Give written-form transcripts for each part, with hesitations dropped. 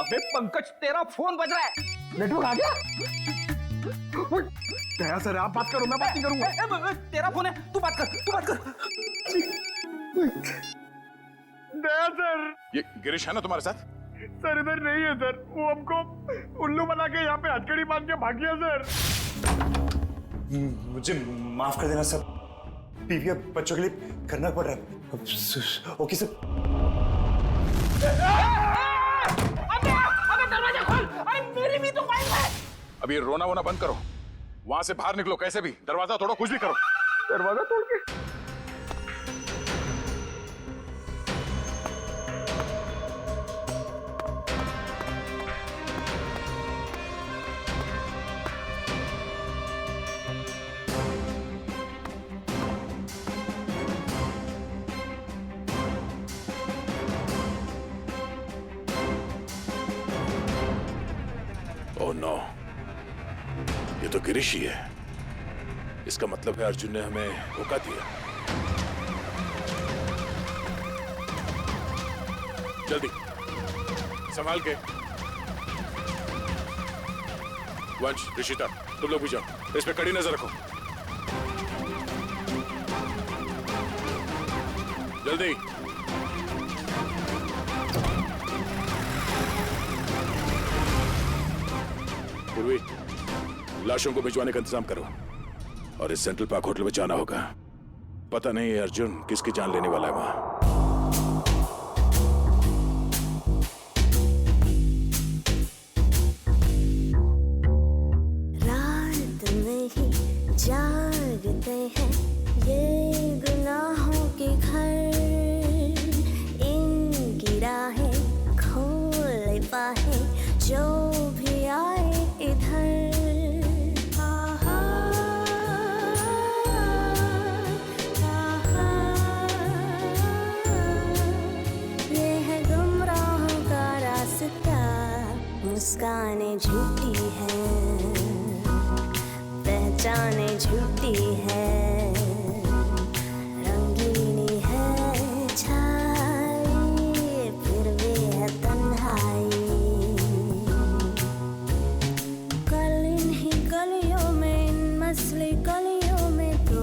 अबे पंकज, तेरा फोन बज रहा है। नेटवर्क आ गया? क्या सर, आप बात करो, मैं बात नहीं करूंगा। तेरा फोन है, तू बात कर, तू बात कर। दया सर। ये गिरीश है ना तुम्हारे साथ? सर इधर नहीं है सर, वो हमको उल्लू बना के यहाँ पे हथकड़ी बांध के भाग गया सर। मुझे माफ कर देना सर, बीवी और बच्चों के लिए करना पड़ रहा है। Okay sir. अबे दरवाजा खोल, अरे मेरी भी तो वाइफ है। अब ये रोना वोना बंद करो, वहां से बाहर निकलो कैसे भी, दरवाजा तोड़ो, कुछ भी करो। दरवाजा तोड़ के? ओह नो, ये तो गिरीश ही है। इसका मतलब है अर्जुन ने हमें धोखा दिया। जल्दी संभाल के। वंश, ऋषिता, तुम लोग भी जाओ, इस पे कड़ी नजर रखो। जल्दी। पूर्वी, लाशों को भिजवाने का इंतजाम करो और इस सेंट्रल पार्क होटल में जाना होगा। पता नहीं है अर्जुन किसकी जान लेने वाला है वहां। रात में ही जागते हैं ये गुनाहों के घर, इनकी राहें खोल पाए जो भी आए इधर। ये है गुमराहों का रास्ता, मुस्कानें झूठी हैं, पहचाने झूठी है, रंगीनी है छाई, फिर भी है तन्हाई। कल इन्हीं गलियों में, इन मसले गलियों में तो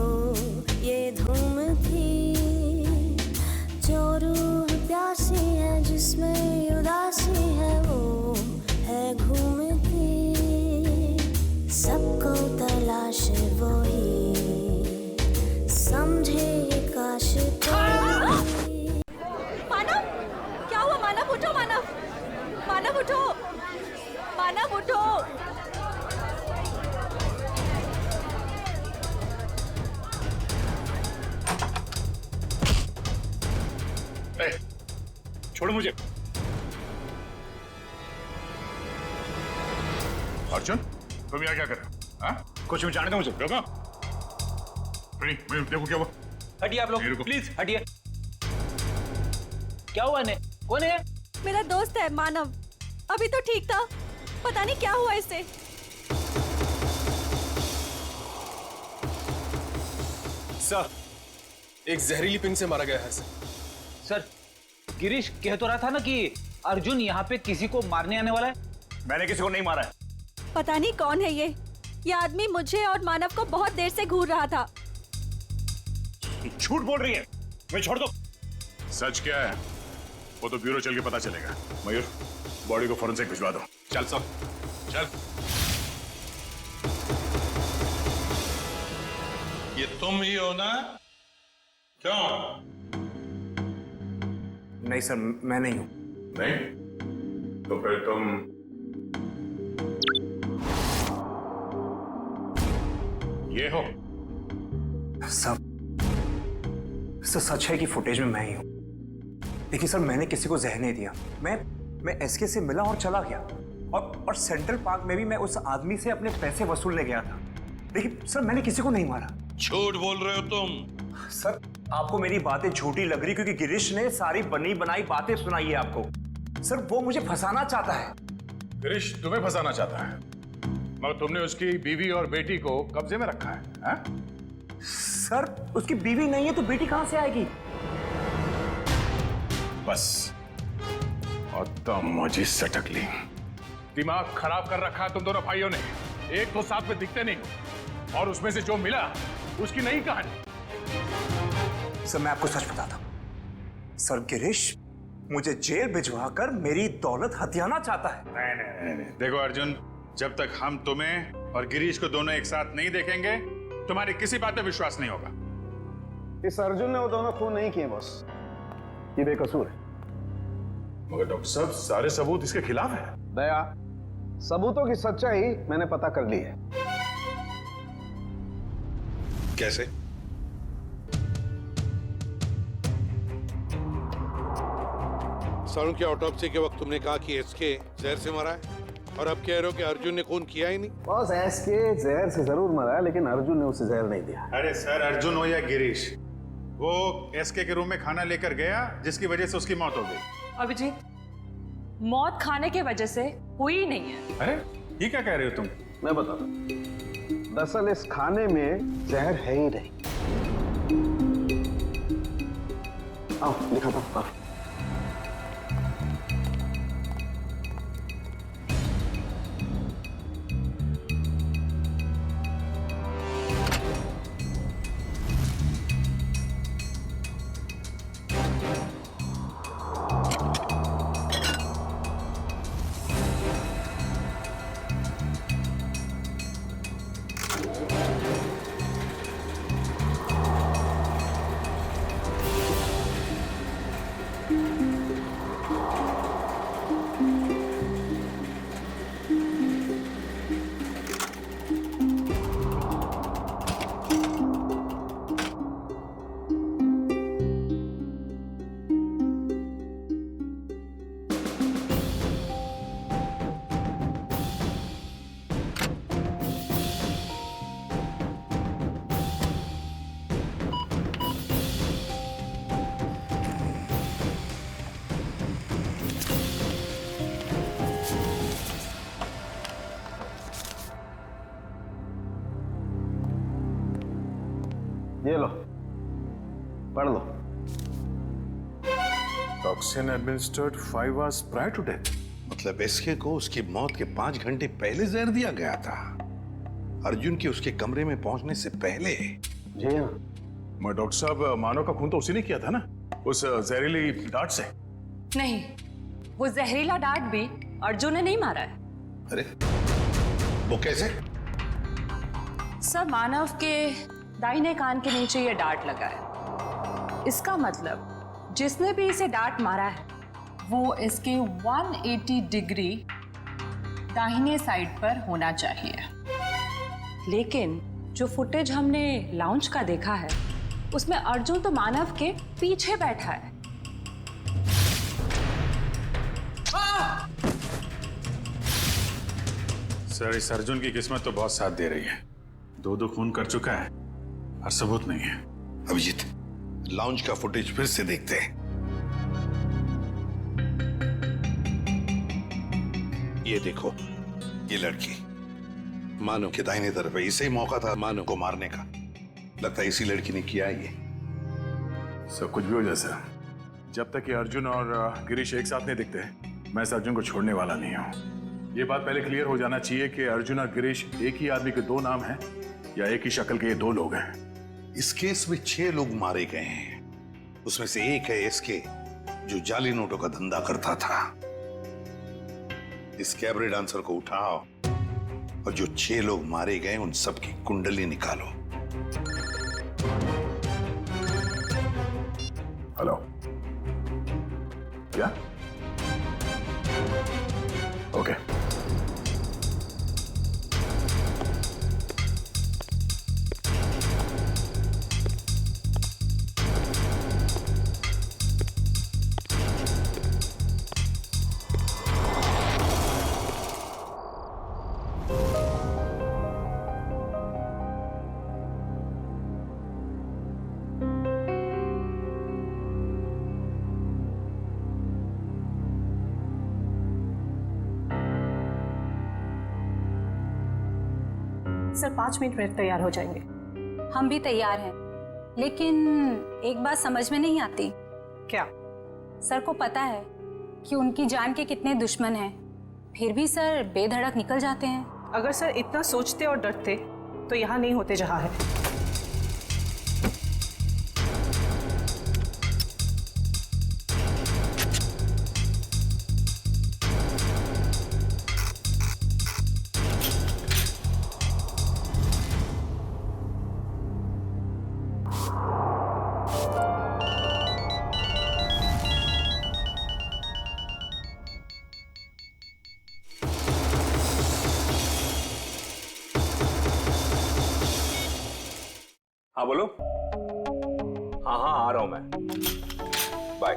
ये धूम थी, जो रूह प्यासी है जिसमें उदासी है वो है घूमती, सबको तलाश वो ही समझे ये काश कोई। मानव, क्या हुआ? मानव उठो, मानव, मानव उठो, मानव उठो। छोड़ो मुझे। अर्जुन, तुम यहाँ क्या कर रहे हो? हाँ? कुछ भी जाने दो मुझे। रुको। देखो क्या हुआ। हटिए आप लोग, प्लीज हटिए। क्या हुआ ने? कौन है? मेरा दोस्त है मानव, अभी तो ठीक था, पता नहीं क्या हुआ इसे। सर, एक जहरीली पिन से मारा गया है सर। सर, गिरीश कह तो रहा था ना कि अर्जुन यहाँ पे किसी को मारने आने वाला है। मैंने किसी को नहीं मारा है। पता नहीं कौन है ये आदमी मुझे और मानव को बहुत देर से घूर रहा था। झूठ बोल रही है, मैं छोड़ दो। सच क्या है वो तो ब्यूरो चल के पता चलेगा। मयूर, बॉडी को फॉरेंसिक भिजवा दो। चल सब, चल। ये तुम ही हो ना? क्यों? नहीं सर, मैं नहीं हूं। नहीं तो फिर तुम ये हो? सर सच है कि फुटेज में मैं ही हूं, देखिए सर, मैंने किसी को जहर नहीं दिया। मैं एसके से मिला और चला गया, और सेंट्रल पार्क में भी मैं उस आदमी से अपने पैसे वसूलने गया था। देखिए सर, मैंने किसी को नहीं मारा। झूठ बोल रहे हो तुम। सर, आपको मेरी बातें झूठी लग रही क्योंकि गिरीश ने सारी बनी बनाई बातें सुनाई है आपको। सर, वो मुझे फंसाना चाहता है। गिरीश तुम्हें फंसाना चाहता है, मगर तुमने उसकी बीवी और बेटी को कब्जे में रखा है, हा? सर, उसकी बीवी नहीं है तो बेटी कहां से आएगी? बस और तमोजी सटक ली। दिमाग खराब कर रखा है तुम दोनों भाइयों ने। एक तो साथ में दिखते नहीं हो और उसमें से जो मिला उसकी नई कहानी। सर मैं आपको सच बताता हूं, सर गिरीश मुझे जेल भिजवाकर मेरी दौलत हथियाना चाहता है। नहीं। देखो अर्जुन, जब तक हम तुम्हें और गिरीश को दोनों एक साथ नहीं देखेंगे तुम्हारी किसी बात पे विश्वास नहीं होगा। इस अर्जुन ने वो दोनों खून नहीं किए बॉस, ये बेकसूर है। मगर डॉक्टर साहब सारे सबूत इसके खिलाफ है। दया, सबूतों की सच्चाई मैंने पता कर ली है। कैसे? सारुण की ऑटोप्सी के वक्त तुमने कहा कि एसके जहर से मरा है और अब कह रहे हो कि अर्जुन ने खून किया ही नहीं। बॉस एसके जहर से जरूर मरा है, लेकिन अर्जुन ने उसे जहर नहीं दिया। अरे सर, अर्जुन हो या गिरीश, वो एसके के रूम में खाना लेकर गया जिसकी वजह से उसकी मौत हो गई। अभिजीत, मौत खाने की वजह से हुई ही नहीं है। अरे ये क्या कह रहे हो तुम? मैं बताता हूं, दरअसल इस खाने में जहर है ही नहीं। आओ दिखाता हूं। आओ। ये लो, पढ़ लो। Toxin administered 5 hours prior to death। मतलब एसके को उसकी मौत के 5 घंटे पहले जहर दिया गया था, अर्जुन के उसके कमरे में पहुंचने से पहले। जी हाँ। मगर डॉक्टर साहब, मानव का खून तो उसी ने किया था ना, उस जहरीली डांट से। नहीं, वो जहरीला डांट भी अर्जुन ने नहीं मारा है। अरे वो कैसे? सर, मानव के दाहिने कान के नीचे ये डांट लगा है। इसका मतलब जिसने भी इसे डांट मारा है वो इसके 180 डिग्री दाहिने साइड पर होना चाहिए। लेकिन जो फुटेज हमने लाउंज का देखा है उसमें अर्जुन तो मानव के पीछे बैठा है। सर, इस अर्जुन की किस्मत तो बहुत साथ दे रही है। 2 खून कर चुका है और सबूत नहीं है। अभिजीत, लाउंज का फुटेज फिर से देखते हैं। ये देखो, ये लड़की मानव के दाहिने तरफ है। इसे ही मौका था मानव को मारने का। लगता है इसी लड़की ने किया ये। सब कुछ भी हो जाए सर, जब तक ये अर्जुन और गिरीश एक साथ नहीं दिखते मैं इस अर्जुन को छोड़ने वाला नहीं हूं। ये बात पहले क्लियर हो जाना चाहिए कि अर्जुन और गिरीश एक ही आदमी के 2 नाम हैं या एक ही शक्ल के ये 2 लोग हैं। इस केस में 6 लोग मारे गए हैं। उसमें से एक है एसके, जो जाली नोटों का धंधा करता था। इस कैबरे डांसर को उठाओ और जो 6 लोग मारे गए उन सब की कुंडली निकालो। हेलो, क्या? ओके। सर 5 मिनट में तैयार हो जाएंगे। हम भी तैयार हैं, लेकिन एक बात समझ में नहीं आती। क्या? सर को पता है कि उनकी जान के कितने दुश्मन हैं, फिर भी सर बेधड़क निकल जाते हैं। अगर सर इतना सोचते और डरते तो यहाँ नहीं होते जहाँ है। हाँ बोलो। हाँ हाँ आ रहा हूं मैं। Bye.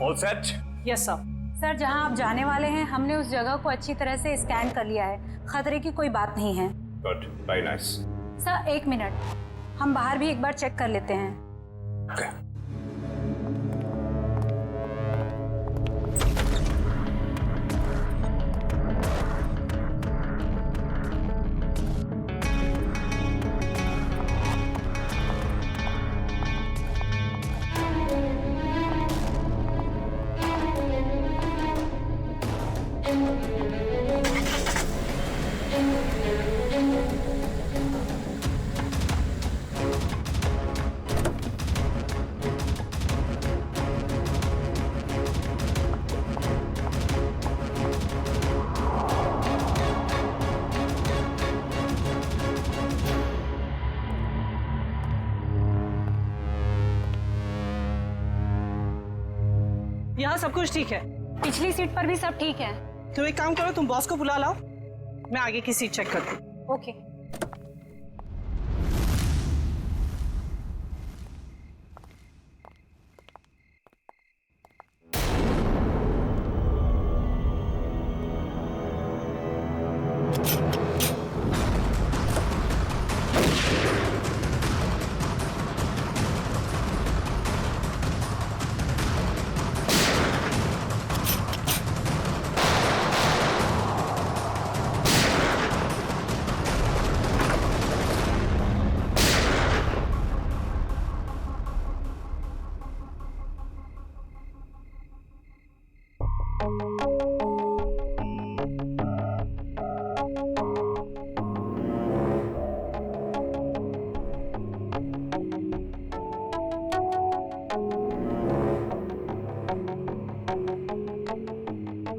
All set? Yes sir. Sir जहां आप जाने वाले हैं हमने उस जगह को अच्छी तरह से स्कैन कर लिया है, खतरे की कोई बात नहीं है। Good, very nice. Sir 1 minute, हम बाहर भी एक बार चेक कर लेते हैं। Okay. यहाँ सब कुछ ठीक है। पिछली सीट पर भी सब ठीक है। तुम एक काम करो, तुम बॉस को बुला लाओ, मैं आगे की सीट चेक करती हूँ। ओके।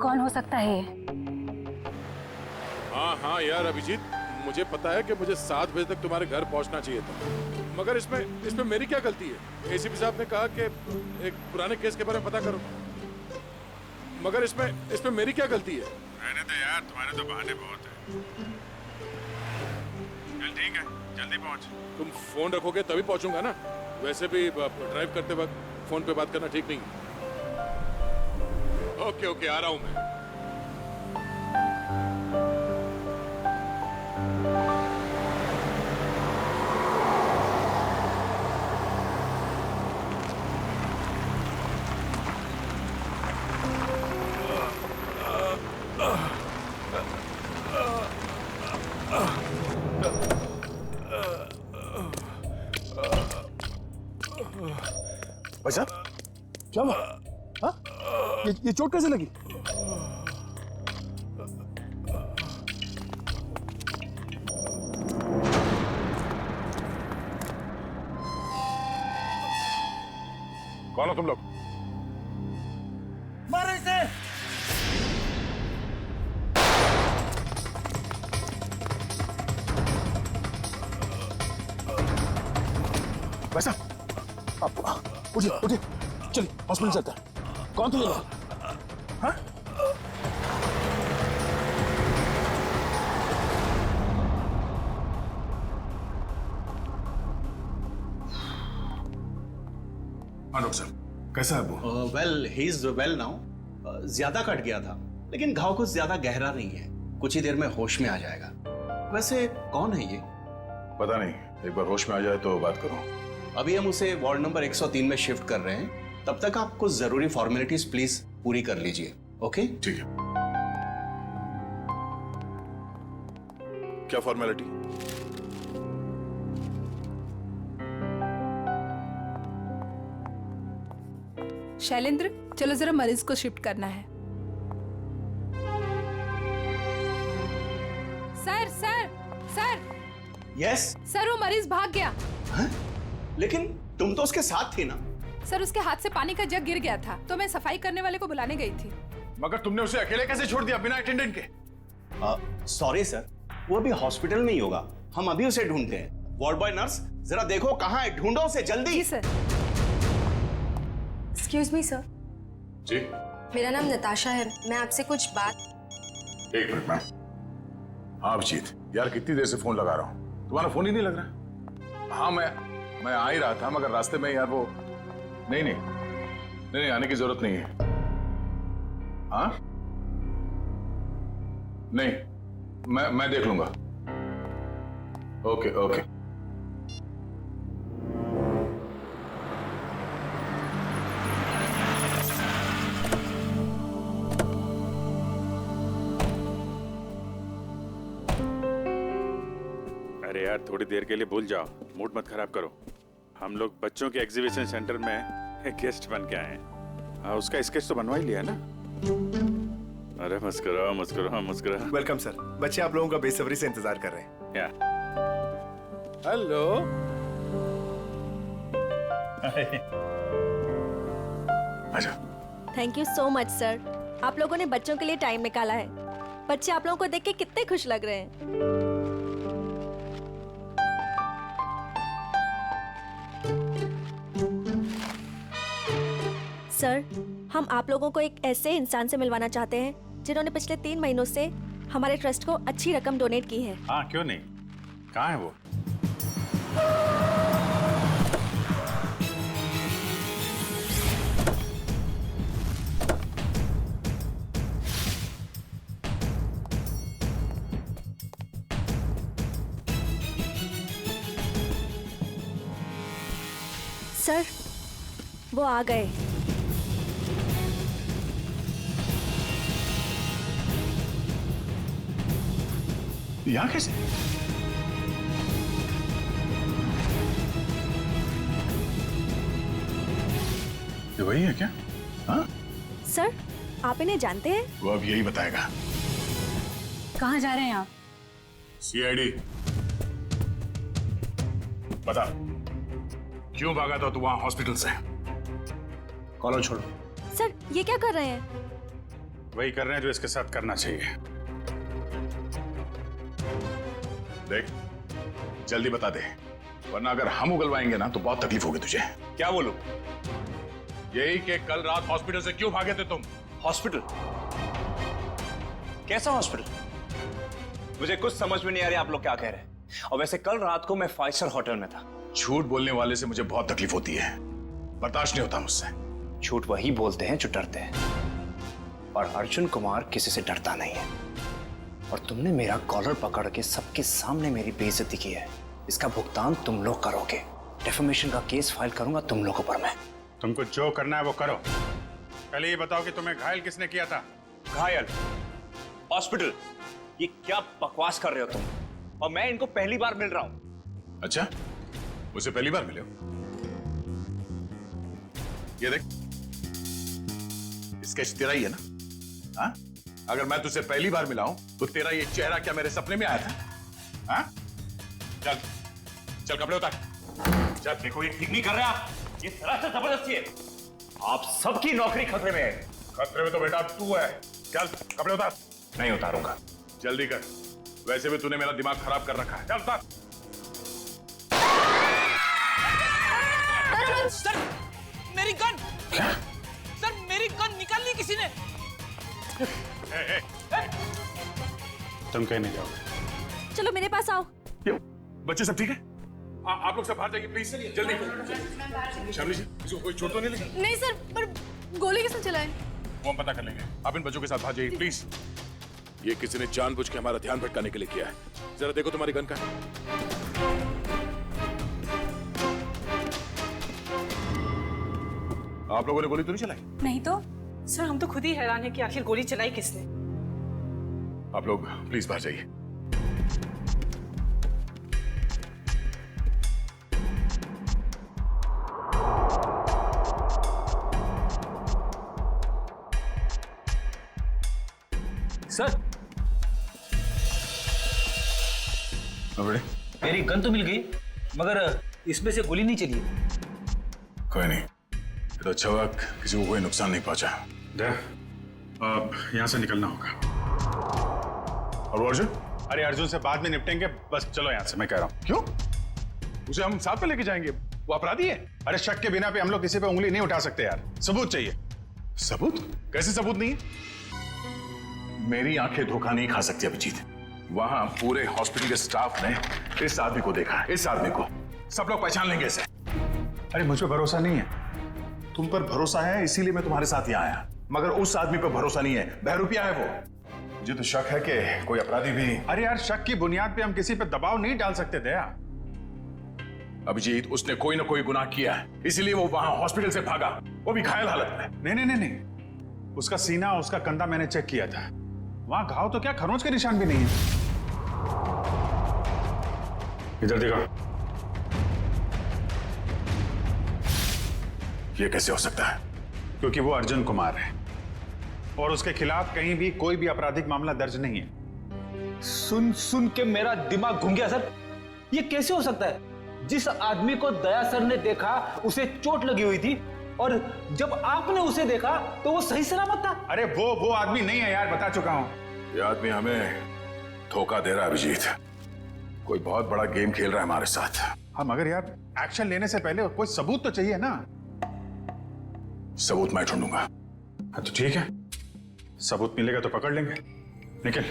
कौन हो सकता है ये? हाँ हाँ यार अभिजीत, मुझे पता है कि मुझे 7 बजे तक तुम्हारे घर पहुंचना चाहिए था, मगर इसमें मेरी क्या गलती है? एसीपी साहब ने कहा कि एक पुराने केस के बारे में पता करो, मगर इसमें मेरी क्या गलती है? रहने दे यार, तुम्हारे तो बहाने बहुत है। चल ठीक है, जल्दी पहुंच। तुम फोन रखोगे तभी पहुंचूंगा ना, वैसे भी ड्राइव करते वक्त फोन पे बात करना ठीक नहीं। ओके ओके, आ रहा हूं मैं। भाई साहब क्या हुआ? हाँ? ये चोट कैसे लगी? कौन हो तुम लोग? मारो इसे! भाई साहब आप उठिए उठिए, चलिए हॉस्पिटल चलते हैं। कौन थे ये लोग? हाँ? हाँ डॉक्टर साहब, कैसा है वो? Well he is well now. ज्यादा कट गया था, लेकिन घाव कुछ ज्यादा गहरा नहीं है, कुछ ही देर में होश में आ जाएगा। वैसे कौन है ये? पता नहीं, एक बार होश में आ जाए तो बात करूं। अभी हम उसे वार्ड नंबर 103 में शिफ्ट कर रहे हैं, तब तक आप कुछ जरूरी फॉर्मेलिटीज प्लीज पूरी कर लीजिए। ओके? ठीक है। क्या फॉर्मेलिटी? शैलेंद्र, चलो जरा मरीज को शिफ्ट करना है। Sir sir sir yes sir, वो मरीज भाग गया। लेकिन तुम तो उसके साथ थी ना? सर, उसके हाथ से पानी का जग गिर गया था तो मैं सफाई करने वाले को बुलाने गई थी। मगर तुमने उसे अकेले कैसे छोड़ दिया बिना अटेंडेंट के? सॉरी सर, वो अभी हॉस्पिटल में ही होगा, हम अभी उसे ढूंढते हैं। वार्ड बॉय नर्स, जरा देखो कहाँ है, ढूंढो उसे जल्दी। जी सर। Excuse me sir. जी? मेरा नाम नताशा है, मैं आपसे कुछ बात। एक मिनट मैम। हाँ अभिजीत, यार कितनी देर से फोन लगा रहा हूँ, तुम्हारा फोन ही नहीं लग रहा। हाँ मैं आ ही रहा था, मगर रास्ते में यार वो नहीं आने की जरूरत नहीं है। हाँ नहीं, मैं देख लूंगा। Okay okay. अरे यार थोड़ी देर के लिए भूल जाओ, मूड मत खराब करो। हम लोग बच्चों के एग्जीबिशन सेंटर में गेस्ट बन के आए हैं। हाँ, उसका स्केच तो बनवा ही लिया ना? अरे मुस्कुराओ मुस्कुराओ मुस्कुराओ। वेलकम सर, बच्चे आप लोगों का बेसब्री से इंतजार कर रहे हैं। या हेलो। आजा। Thank you so much sir, आप लोगों ने बच्चों के लिए टाइम निकाला है। बच्चे आप लोगों को देख के कितने खुश लग रहे हैं। सर, हम आप लोगों को एक ऐसे इंसान से मिलवाना चाहते हैं जिन्होंने पिछले 3 महीनों से हमारे ट्रस्ट को अच्छी रकम डोनेट की है। हाँ क्यों नहीं, कहाँ है वो? सर, वो आ गए। यहाँ कैसे? ये वही है क्या? हाँ? सर, आप इन्हें जानते हैं? वो अब यही बताएगा। कहाँ जा रहे हैं आप? सीआईडी। बता, क्यों भागा था तू वहां हॉस्पिटल से? कॉलर छोड़ो। सर, ये क्या कर रहे हैं? वही कर रहे हैं जो इसके साथ करना चाहिए। देख, जल्दी बता दे, वरना अगर हम उगलवाएंगे ना तो बहुत तकलीफ होगी तुझे। क्या बोलूं? यही कि कल रात हॉस्पिटल से क्यों भागे थे तुम? हॉस्पिटल? कैसा हॉस्पिटल? मुझे कुछ समझ में नहीं आ रहा आप लोग क्या कह रहे हैं। और वैसे कल रात को मैं 5 स्टार होटल में था। झूठ बोलने वाले से मुझे बहुत तकलीफ होती है, बर्दाश्त नहीं होता मुझसे। झूठ वही बोलते हैं जो डरते हैं, और अर्जुन कुमार किसी से डरता नहीं है। और तुमने मेरा कॉलर पकड़ के सबके सामने मेरी बेइज्जती की है, इसका भुगतान तुम लोग करोगे। डिफेमेशन का केस फाइल करूंगा तुम लोगों पर मैं। तुमको जो करना है वो करो। पहले ये बताओ कि तुम्हें घायल किसने किया था? घायल? हॉस्पिटल? ये क्या बकवास कर रहे हो तुम? और मैं इनको पहली बार मिल रहा हूं। अच्छा, मुझे पहली बार मिले हो? ये देख, स्केच तेरा ही है ना? हाँ? अगर मैं तुझसे पहली बार मिला हूं तो तेरा ये चेहरा क्या मेरे सपने में आया था? हाँ? चल चल कपड़े उतार। चल, देखो ये ठीक नहीं कर रहे आप, ये सरासर जबरदस्ती है। आप सबकी नौकरी खतरे में है। खतरे में तो बेटा तू है। चल कपड़े उतार। नहीं उतारूंगा। जल्दी कर, वैसे भी तूने मेरा दिमाग खराब कर रखा है। चल उतार। सर, मेरी गन! क्या? सर, मेरी गन निकाल ली किसी ने। तुम कहीं नहीं जाओगे। चलो मेरे पास आओ। बच्चे सब ठीक है? आप लोग सब बाहर जाइए प्लीज, जल्दी। शामली जी, इसको कोई चोट तो नहीं लगी? नहीं सर, पर गोली किसने चलाई? वो हम पता कर लेंगे। आप इन बच्चों के साथ बाहर जाइए प्लीज। ये किसी ने जानबूझ के हमारा ध्यान भटकाने के लिए किया है। जरा देखो तुम्हारी गन का। आप लोगों ने गोली तो नहीं चलाई? नहीं तो सर, हम तो खुद ही हैरान है कि आखिर गोली चलाई किसने। आप लोग प्लीज बाहर जाइए। सर, मेरी गन तो मिल गई, मगर इसमें से गोली नहीं चली। कोई नहीं, ये तो अच्छा हुआ किसी को कोई नुकसान नहीं पहुंचा। अब यहाँ से निकलना होगा। और अर्जुन? अरे अर्जुन से बाद में निपटेंगे, बस चलो यहाँ से, मैं कह रहा हूँ। क्यों? उसे हम साथ में लेके जाएंगे, वो अपराधी है। अरे शक के बिना पे हम लोग किसी पे उंगली नहीं उठा सकते यार, सबूत चाहिए। सबूत? कैसे सबूत नहीं है? मेरी आंखें धोखा नहीं खा सकती अभिजीत। वहां पूरे हॉस्पिटल के स्टाफ ने इस आदमी को देखा, इस आदमी को सब लोग पहचान लेंगे इसे। अरे मुझ पर भरोसा नहीं है। तुम पर भरोसा है इसीलिए मैं तुम्हारे साथ यहाँ आया, मगर उस आदमी पर भरोसा नहीं है, बहरूपिया है वो। मुझे तो शक है कि कोई अपराधी भी। अरे यार, शक की बुनियाद पे हम किसी पे दबाव नहीं डाल सकते दया। अभिजीत, उसने कोई ना कोई गुनाह किया है, इसीलिए वो वहां हॉस्पिटल से भागा, वो भी घायल हालत में। नहीं नहीं नहीं नहीं, उसका सीना, उसका कंधा मैंने चेक किया था, वहां घाव तो क्या खरोंच के निशान भी नहीं है। इधर देखो। ये कैसे हो सकता है? क्योंकि वो अर्जुन कुमार है और उसके खिलाफ कहीं भी कोई भी आपराधिक मामला दर्ज नहीं है। सुन सुन के मेरा दिमाग घूम गया सर। ये कैसे हो सकता है? जिस आदमी को दया सर ने देखा उसे चोट लगी हुई थी, और जब आपने उसे देखा तो वो सही सलामत था। अरे वो आदमी नहीं है यार, बता चुका हूं। ये आदमी हमें धोखा दे रहा है अभिजीत, कोई बहुत बड़ा गेम खेल रहा है हमारे साथ। हाँ, मगर यार एक्शन लेने से पहले कोई सबूत तो चाहिए ना। सबूत मैं ढूंढूंगा। हाँ तो ठीक है, सबूत मिलेगा तो पकड़ लेंगे। निकल।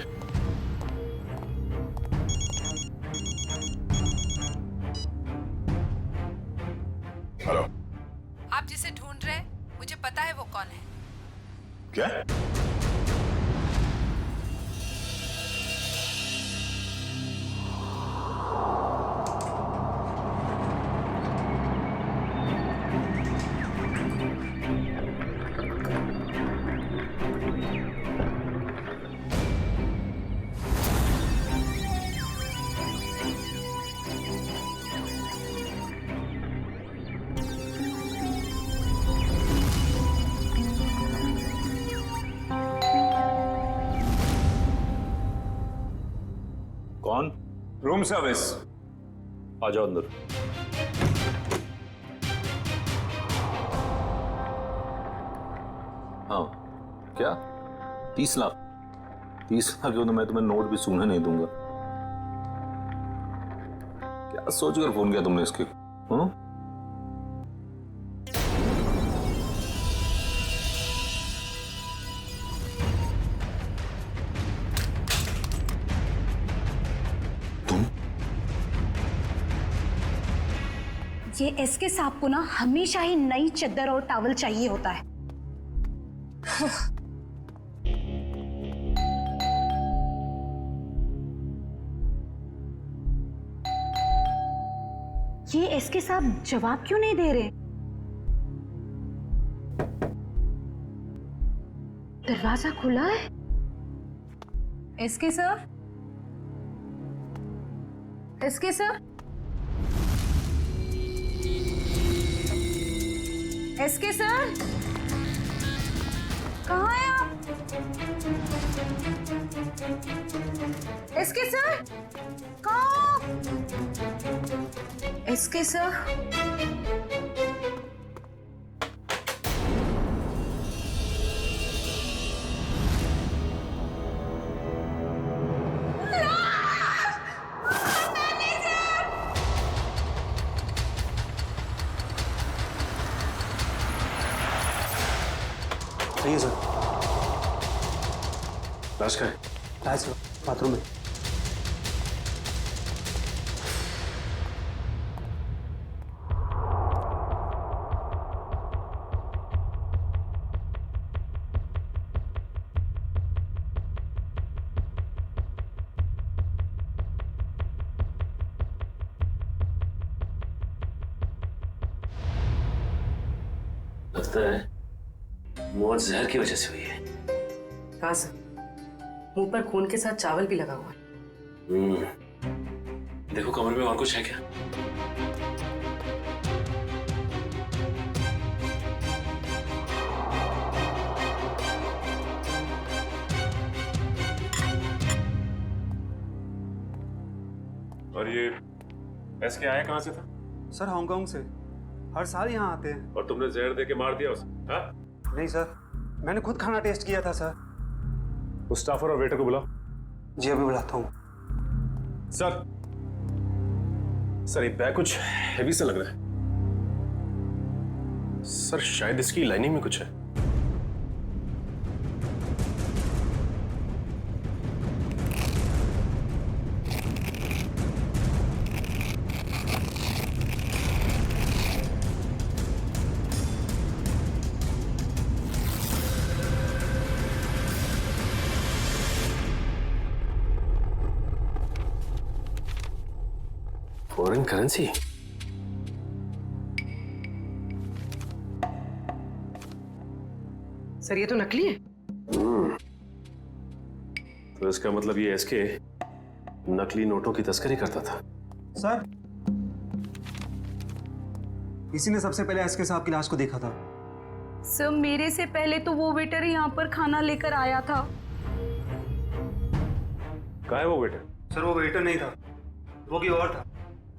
हेलो, आप जिसे ढूंढ रहे हैं, मुझे पता है वो कौन है। क्या? कौन? Room service. आ जाओ अंदर। हाँ, क्या? 30 लाख? 30 लाख क्यों? तो मैं तुम्हें नोट भी सूंघने नहीं दूंगा। क्या सोचकर फोन किया तुमने इसके? हाँ? ये एसके साहब को ना हमेशा ही नई चद्दर और टॉवल चाहिए होता है। ये एसके साहब जवाब क्यों नहीं दे रहे? दरवाजा खुला है। SK sir, SK sir, SK sir, कहाँ हैं आप? एसके सर, कहाँ? एसके सर, सही है सर। लाश का है? लाश बाथरूम में। लगता है मौत जहर की वजह से हुई है। हाँ सर, मुंह पर खून के साथ चावल भी लगा हुआ है। देखो कमरे में और कुछ है क्या? और ये एसके आया कहाँ से था? सर हांगकांग से, हर साल यहाँ आते हैं। और तुमने जहर दे के मार दिया उसे? हाँ? नहीं सर, मैंने खुद खाना टेस्ट किया था सर। उस स्टाफर और वेटर को बुलाओ। जी अभी बुलाता हूँ। सर ये बैग कुछ हेवी सा लग रहा है। सर शायद इसकी लाइनिंग में कुछ है। Foreign currency? सर ये तो नकली है। तो इसका मतलब ये एसके नकली नोटों की तस्करी करता था। सर इसी ने सबसे पहले एसके साहब की लाश को देखा था। सर मेरे से पहले तो वो वेटर यहाँ पर खाना लेकर आया था। कहाँ है वो वेटर? सर वो वेटर नहीं था, वो कोई और था।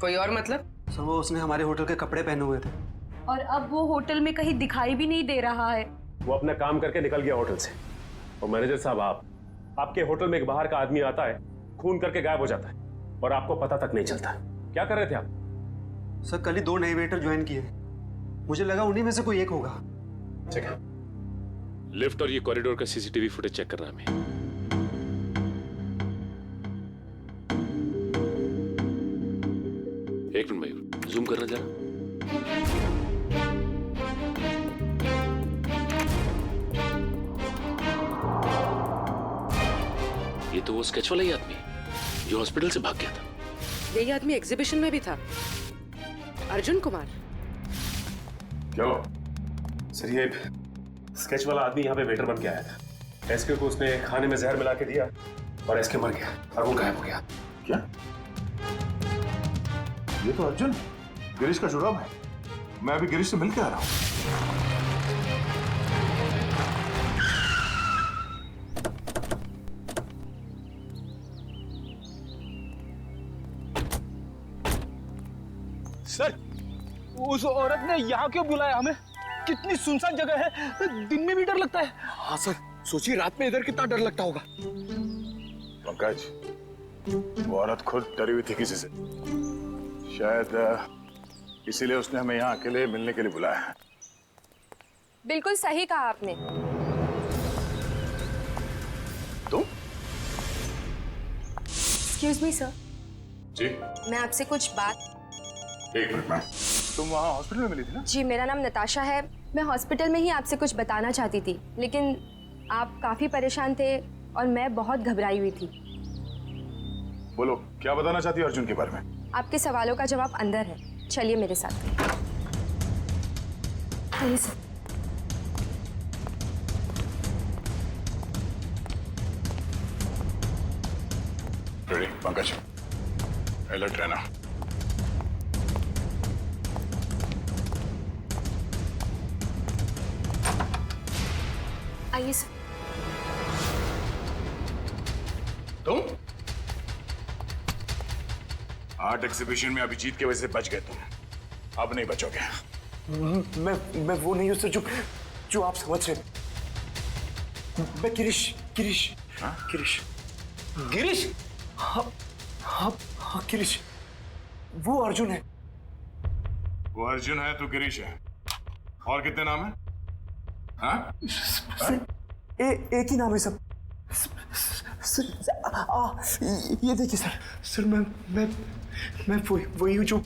कोई और मतलब? सर वो उसने हमारे होटल के कपड़े पहने हुए थे। और अब वो होटल में कहीं दिखाई भी नहीं दे रहा है। वो अपना काम करके निकल गया होटल से। और मैनेजर साहब आपके होटल में एक बाहर का आदमी आता है, खून करके गायब हो जाता है और आपको पता तक नहीं चलता। क्या कर रहे थे आप? सर कल ही 2 नए वेटर ज्वाइन किए, मुझे लगा उन्हीं में से कोई एक होगा। ठीक है, लिफ्ट और ये कॉरिडोर का सीसीटीवी फुटेज चेक करना हमें। एक मिनट मयूर, जूम करना जरा। ये तो वो स्केच वाला ही आदमी जो हॉस्पिटल से भाग गया था। यही आदमी एग्जीबिशन में भी था, अर्जुन कुमार। क्या हुआ? सर ये स्केच वाला आदमी यहाँ पे वेटर बन के आया था। एसके को उसने खाने में जहर मिला के दिया और एसके मर गया और वो गायब हो गया। क्या? ये तो अर्जुन गिरीश का जुड़ाव है। मैं अभी गिरीश से मिल के आ रहा हूँ। सर उस औरत ने यहाँ क्यों बुलाया हमें? कितनी सुनसान जगह है, दिन में भी डर लगता है। हाँ सर, सोचिए रात में इधर कितना डर लगता होगा। पंकज, वो औरत खुद डरी हुई थी किसी से, शायद इसीलिए उसने हमें यहाँ अकेले मिलने के लिए बुलाया है। बिल्कुल सही कहा आपने। तुम? Excuse me sir. जी? मैं आपसे कुछ बात। एक मिनट मैम, तुम वहाँ हॉस्पिटल में मिली थी ना? जी मेरा नाम नताशा है। मैं हॉस्पिटल में ही आपसे कुछ बताना चाहती थी, लेकिन आप काफी परेशान थे और मैं बहुत घबराई हुई थी। बोलो, क्या बताना चाहती हो अर्जुन के बारे में? आपके सवालों का जवाब अंदर है, चलिए मेरे साथ। आइए सर। रेडी पंकज, अलर्ट रहना। आइए सर। तुम आर्ट एग्जीबिशन में अभिजीत की वजह से बच गए तुम, अब नहीं बचोगे। मैं वो नहीं हूँ सर जो आप समझ रहे। मैं गिरीश। हाँ? गिरीश? हाँ गिरीश, वो अर्जुन है। वो अर्जुन है, तू गिरीश है। और कितने नाम है? हाँ? एक ही नाम है सब। ये देखिए सर मैं वही हूँ जो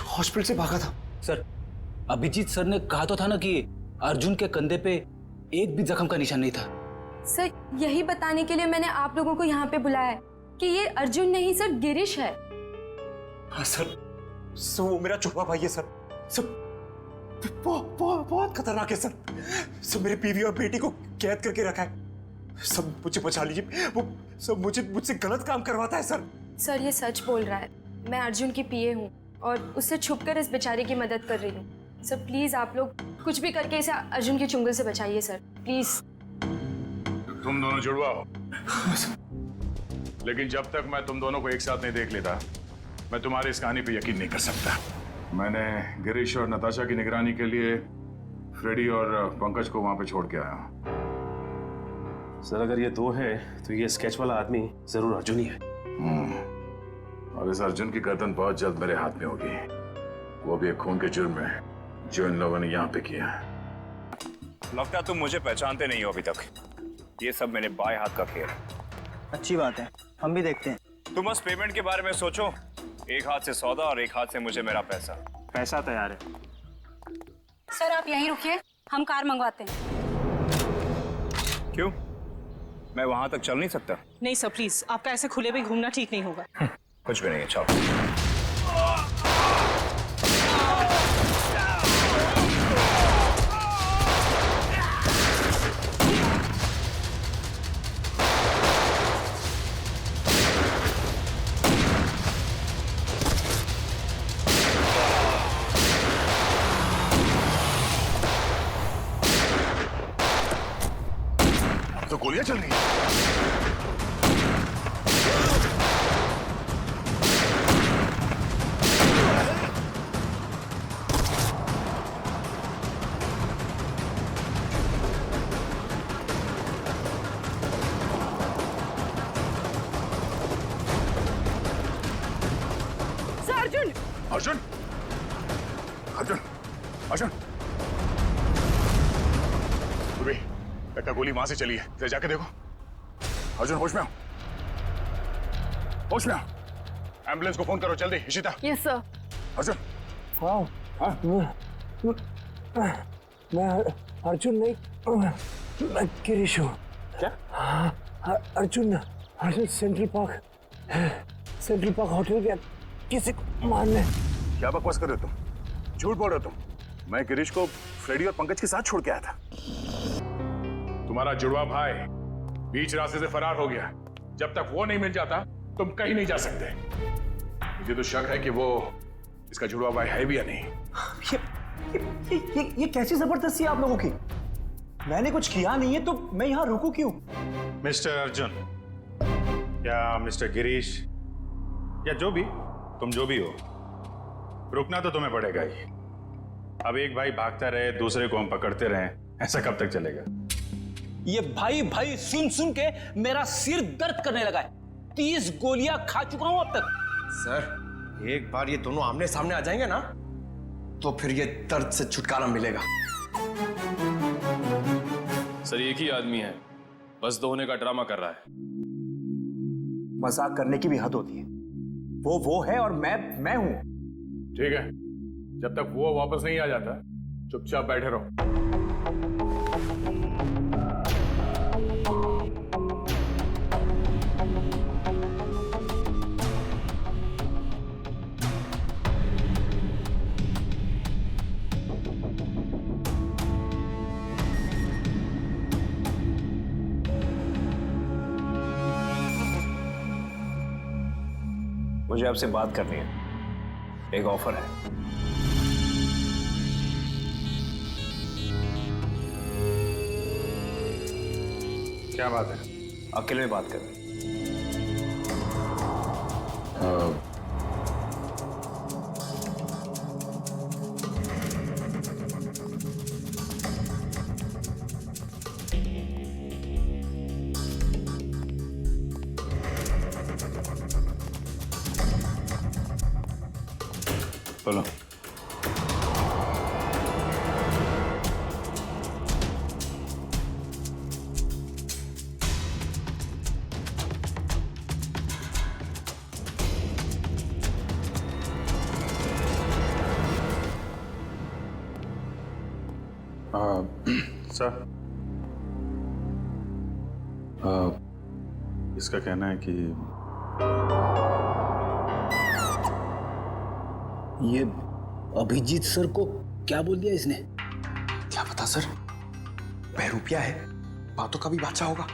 हॉस्पिटल से भागा था। सर अभिजीत सर ने कहा तो था ना कि अर्जुन के कंधे पे एक भी जख्म का निशान नहीं था। सर यही बताने के लिए मैंने आप लोगों को यहाँ पे बुलाया है कि ये अर्जुन नहीं सर, गिरीश है। हाँ सर वो मेरा छोटा भाई है सर। बहुत खतरनाक है सर। सब मेरी बीवी और बेटी को कैद करके रखा है। सब मुझे बचा लीजिए, वो सब मुझसे गलत काम करवाता है सर। सर ये सच बोल रहा है। मैं अर्जुन की पीए हूँ और उससे छुपकर इस बेचारे की मदद कर रही हूँ। सर प्लीज आप लोग कुछ भी करके इसे अर्जुन के चुंगल से बचाइए सर, प्लीज। तुम दोनों जुड़वा हो, लेकिन जब तक मैं तुम दोनों को एक साथ नहीं देख लेता, मैं तुम्हारी इस कहानी पे यकीन नहीं कर सकता। मैंने गिरीश और नताशा की निगरानी के लिए फ्रेडी और पंकज को वहां पे छोड़ के आया हूं। सर अगर ये दो हैं तो ये स्केच वाला आदमी जरूर अर्जुन ही है। और इस अर्जुन की गर्दन बहुत जल्द मेरे हाथ में होगी, वो भी एक खून के जुर्म में जो इन लोगों ने यहाँ पे किया है। लगता तुम मुझे पहचानते नहीं हो अभी तक। ये सब मेरे बाएं हाथ का खेल है। अच्छी बात है, हम भी देखते हैं। तुम बस पेमेंट के बारे में सोचो। एक हाथ से सौदा और एक हाथ से मुझे मेरा पैसा। पैसा तैयार है। सर आप यहीं रुकिए, हम कार मंगवाते हैं। क्यों? मैं वहां तक चल नहीं सकता? नहीं सर प्लीज, आपका ऐसे खुले भी घूमना ठीक नहीं होगा। कुछ भी नहीं है, चलो। तो गोलियां चल रही हैं। अर्जुन अर्जुन अर्जुन अर्जुन, तुम्हें लगता गोली वहां से चली है, जरा जाके देखो। अर्जुन होश में आओ, होश में आओ। एम्बुलेंस को फोन करो जल्दी। इशिता। Yes sir. अर्जुन। मैं अर्जुन नहीं, मैं गिरीश हूँ। क्या? अर्जुन सेंट्रल पार्क होटल गया किसी को मारने। क्या बकवास कर रहे हो तुम? झूठ बोल रहे हो तुम। मैं गिरीश को फ्रेडी और पंकज के साथ छोड़ के आया था। तुम्हारा जुड़वा भाई बीच रास्ते से फरार हो गया। जब तक वो नहीं मिल जाता तुम कहीं नहीं जा सकते। मुझे तो शक है कि वो इसका जुड़वा भाई है भी या नहीं। ये कैसी जबरदस्ती है आप लोगों की? मैंने कुछ किया नहीं है तो मैं यहाँ रुकूं क्यों? मिस्टर अर्जुन या मिस्टर गिरीश या जो भी तुम जो भी हो, रुकना तो तुम्हें पड़ेगा ही। अब एक भाई भागता रहे, दूसरे को हम पकड़ते रहे, ऐसा कब तक चलेगा? ये भाई भाई सुन सुन के मेरा सिर दर्द करने लगा है। 30 गोलियां खा चुका हूं अब तक। सर एक बार ये दोनों आमने सामने आ जाएंगे ना तो फिर ये दर्द से छुटकारा मिलेगा। सर एक ही आदमी है, बस दो होने का ड्रामा कर रहा है। मजाक करने की भी हद होती है। वो है और मैं हूं। ठीक है, जब तक वो वापस नहीं आ जाता चुपचाप बैठे रहो। मुझे आपसे बात करनी है, एक ऑफर है। क्या बात है? अकेले में बात करनी। बोलो। सर, इसका कहना है कि ये अभिजीत सर को क्या बोल दिया इसने? क्या पता सर, बहरूपिया है, बातों का भी बादशाह होगा।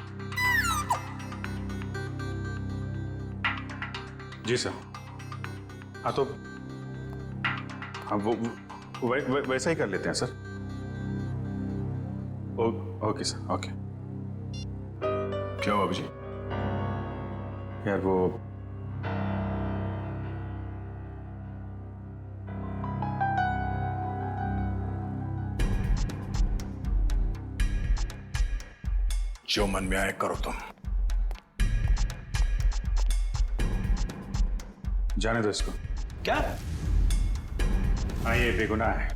जी सर। हाँ तो हाँ वो वैसा ही कर लेते हैं सर। Okay sir, okay. क्या हुआ अभिजी? यार वो जो मन में आए करो तुम। जाने दो इसको। क्या? हाँ ये बेगुनाह है।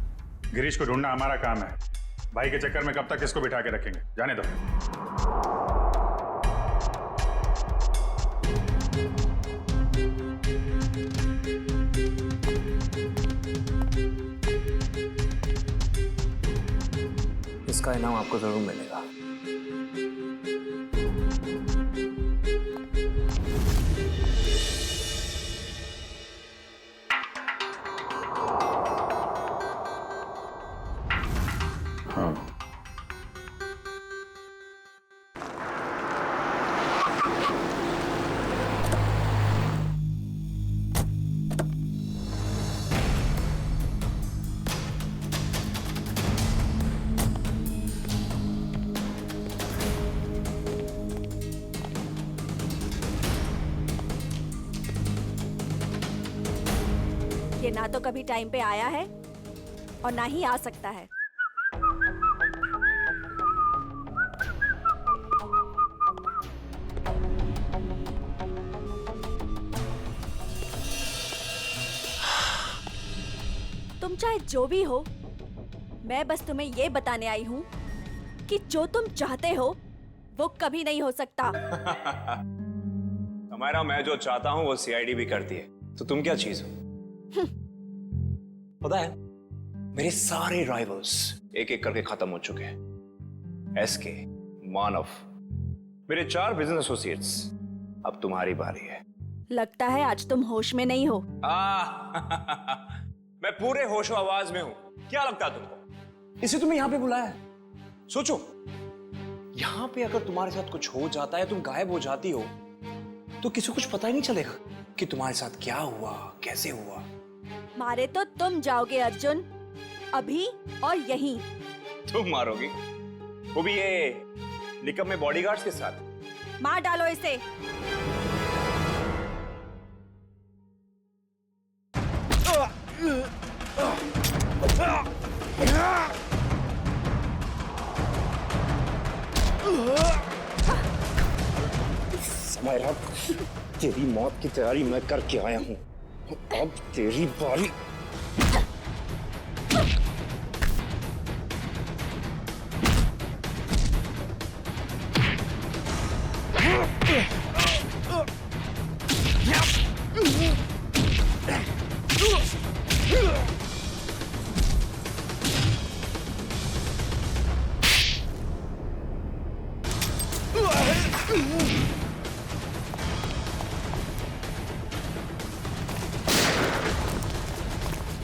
गिरीश को ढूंढना हमारा काम है। भाई के चक्कर में कब तक इसको बिठा के रखेंगे? जाने दो। इसका इनाम आपको जरूर मिलेगा। ये ना तो कभी टाइम पे आया है और ना ही आ सकता है। तुम चाहे जो भी हो, मैं बस तुम्हें ये बताने आई हूँ कि जो तुम चाहते हो वो कभी नहीं हो सकता। हमारा मैं जो चाहता हूँ वो सीआईडी भी करती है, तो तुम क्या चीज हो? पता है, मेरे सारे राइवल्स एक एक करके खत्म हो चुके हैं। एसके, मानव, मेरे 4 बिजनेस एसोसिएट्स। अब तुम्हारी बारी है। लगता है आज तुम होश में नहीं हो। मैं पूरे होशो आवाज में हूं। क्या लगता है तुमको? इसे तुम्हें यहां पे बुलाया है। सोचो, यहां पे अगर तुम्हारे साथ कुछ हो जाता है, तुम गायब हो जाती हो, तो किसी को कुछ पता ही नहीं चलेगा कि तुम्हारे साथ क्या हुआ, कैसे हुआ। मारे तो तुम जाओगे अर्जुन, अभी और यहीं। तुम मारोगी? वो भी ये निकम्मे बॉडीगार्ड्स के साथ? मार डालो इसे। समायरा, तेरी मौत की तैयारी मैं करके आया हूं। अब तेरी बारी।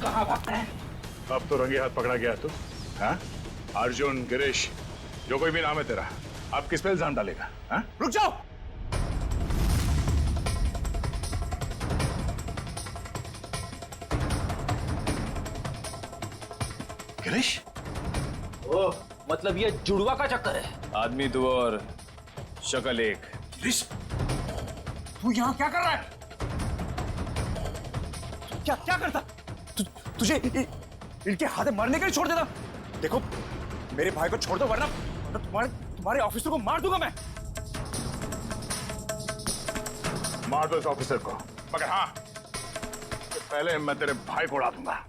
कहाँ भागता है? अब तो रंगे हाथ पकड़ा गया तू। हाँ? अर्जुन, गिरीश, जो कोई भी नाम है तेरा, अब किस पे इल्जाम डालेगा? हाँ? रुक जाओ। गिरीश? ओह, मतलब ये जुड़वा का चक्कर है। आदमी 2 और शक्ल 1। गिरीश, तू यहाँ क्या कर रहा है? क्या करता? तुझे इनके हाथे मरने के लिए छोड़ देता? देखो, मेरे भाई को छोड़ दो, वरना तुम्हारे ऑफिसर को मार दूंगा मैं। मार दो इस ऑफिसर को, मगर हाँ, पहले मैं तेरे भाई को उड़ा दूंगा।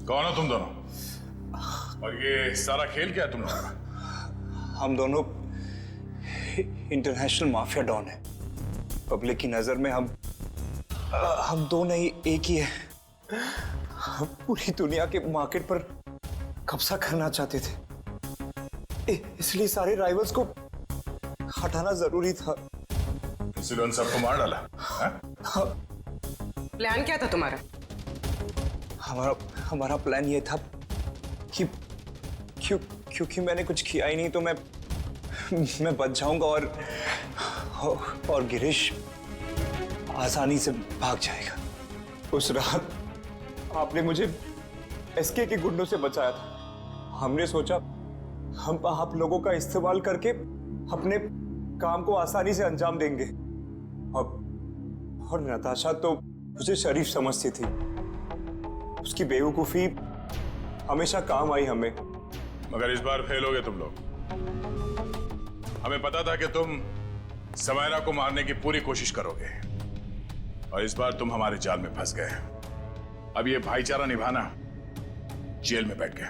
कौन हो तुम दोनों? और ये सारा खेल क्या है तुम लोगों का? हम दोनों इंटरनेशनल माफिया डॉन हैं। पब्लिक की नजर में हम दो नहीं एक ही है। पूरी दुनिया के मार्केट पर कब्जा करना चाहते थे, इसलिए सारे राइवल्स को हटाना जरूरी था। इसलिए उन सबको मार डाला? प्लान क्या था तुम्हारा? हमारा प्लान ये था कि क्योंकि मैंने कुछ किया ही नहीं तो मैं बच जाऊंगा और गिरीश आसानी से भाग जाएगा। उस रात आपने मुझे एसके के गुंडों से बचाया था। हमने सोचा हम आप लोगों का इस्तेमाल करके अपने काम को आसानी से अंजाम देंगे। और नताशा तो मुझे शरीफ समझती थी। उसकी बेवकूफी हमेशा काम आई हमें। मगर इस बार फेल हो गए तुम लोग। हमें पता था कि तुम समायरा को मारने की पूरी कोशिश करोगे और इस बार तुम हमारे जाल में फंस गए। अब ये भाईचारा निभाना जेल में बैठ गए।